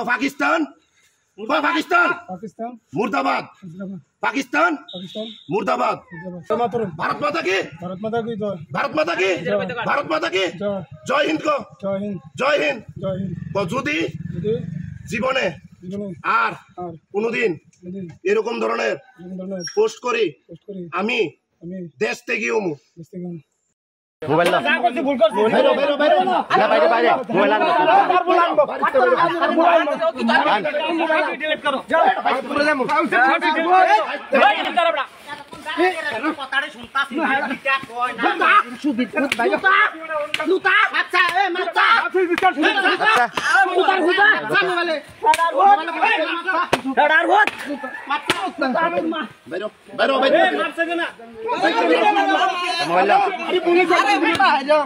পাকিস্তান পাকিস্তান মুর্দাবাদ পাকিস্তান মুর্দাবাদ ভারত মাতা কি ভারত মাতা কি ভারত মাতা কি জয় হিন্দ কো জয় হিন্দ যদি জীবনে আর কোনদিন এরকম ধরনের পোস্ট করি আমি দেশ থেকে মোবাইল না বাইরে বাইরে বাইরে মোবাইল আনবো ডিলিট করো কথাটা শুনতাছি এটা কই না সুবিত ভাইটা লুতা আচ্ছা এ মারতা আচ্ছা লুতা লুতা সামনে वाले ডাড়ার হোত মারতা বাইরো বাইরো বাইরো মারছে না মোবাইল না আরে পুলিশ আইলো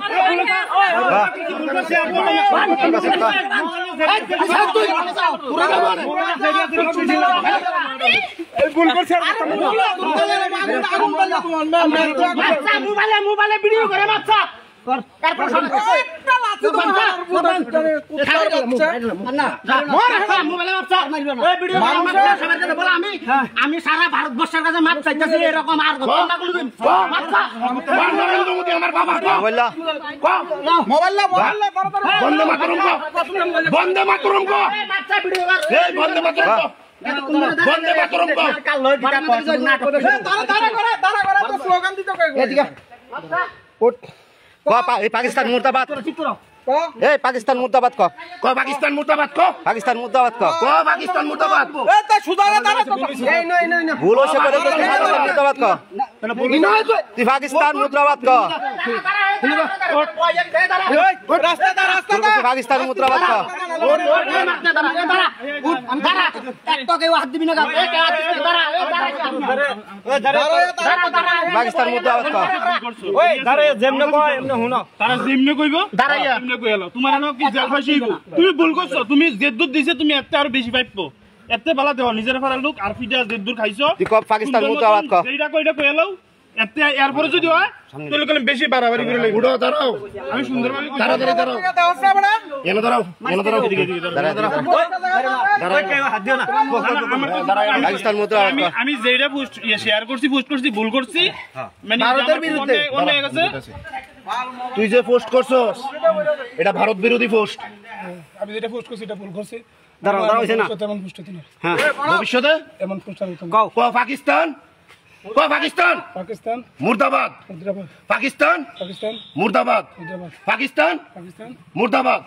মোবাইলে ভিডিও করে বাচ্চা আমি সারা ভারতবর্ষের কাছে মাপ চাইতেছি এরকম আর বন্দে মাতরম পাকিস্তান মুর্দাবাদ এই পাকিস্তান মুর্দাবাদ ক পাকিস্তান মুর্দাবাদ ক পাকিস্তান মুর্দাবাদ ক পাকিস্তান মুর্দাবাদ ভুল হয়েছে পাকিস্তান মুর্দাবাদ ক তুই পাকিস্তান মুর্দাবাদ ক পাকিস্তান মুর্দাবাদ ক পাকিস্তান মুর্দাবাদ ক তুমি ভুল করছো তুমি জেদ্দুর দিছে তুমি এত আরো বেশি পাইবো এত ভালো দেহ নিজের ফারার লোক আর ফিডা জেদ্দুর খাইছো পাকিস্তান মুর্দাবাদ ক এইটা কইটা কইলাও এত এরপরে যদি হয় তাহলে কলম বেশি বাড়াবাড়ি করে লাগবে উড়ো দাঁড়াও আমি সুন্দরভাবে দাঁড়াও এনে দাঁড়াও পাকিস্তান মুর্দাবাদ ক আমি যেটা পোস্ট শেয়ার করছি ভুল করছি মানে ভারতের বিরুদ্ধে অন্য গেছে তুই যে পোস্ট করছস এটা ভারত বিরোধী পোস্ট আমি যেটা পোস্ট করছি এটা ভুল করছি দাঁড়াও হইছে না তেমন পোস্ট হতো না হ্যাঁ ভবিষ্যতে এমন পোস্ট হতো না পাকিস্তান পাকিস্তান মুর্দাবাদ পাকিস্তান মুর্দাবাদ পাকিস্তান মুর্দাবাদ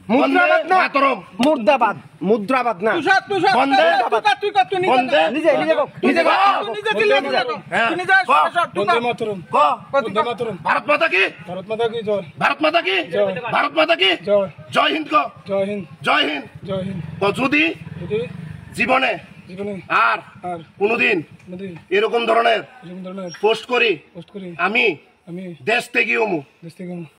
মুদ্রাবাদ না মাতরম মুর্দাবাদ মুদ্রাবাদ না বন্দে বন্দে নিজে ভারত মাতা কি ভারত মাতা কি ভারত মাতা কি জয় হিন্দ কো জয় হিন্দ যদি জীবনে আর কোনদিন এরকম ধরনের পোস্ট করি আমি দেশ থেকে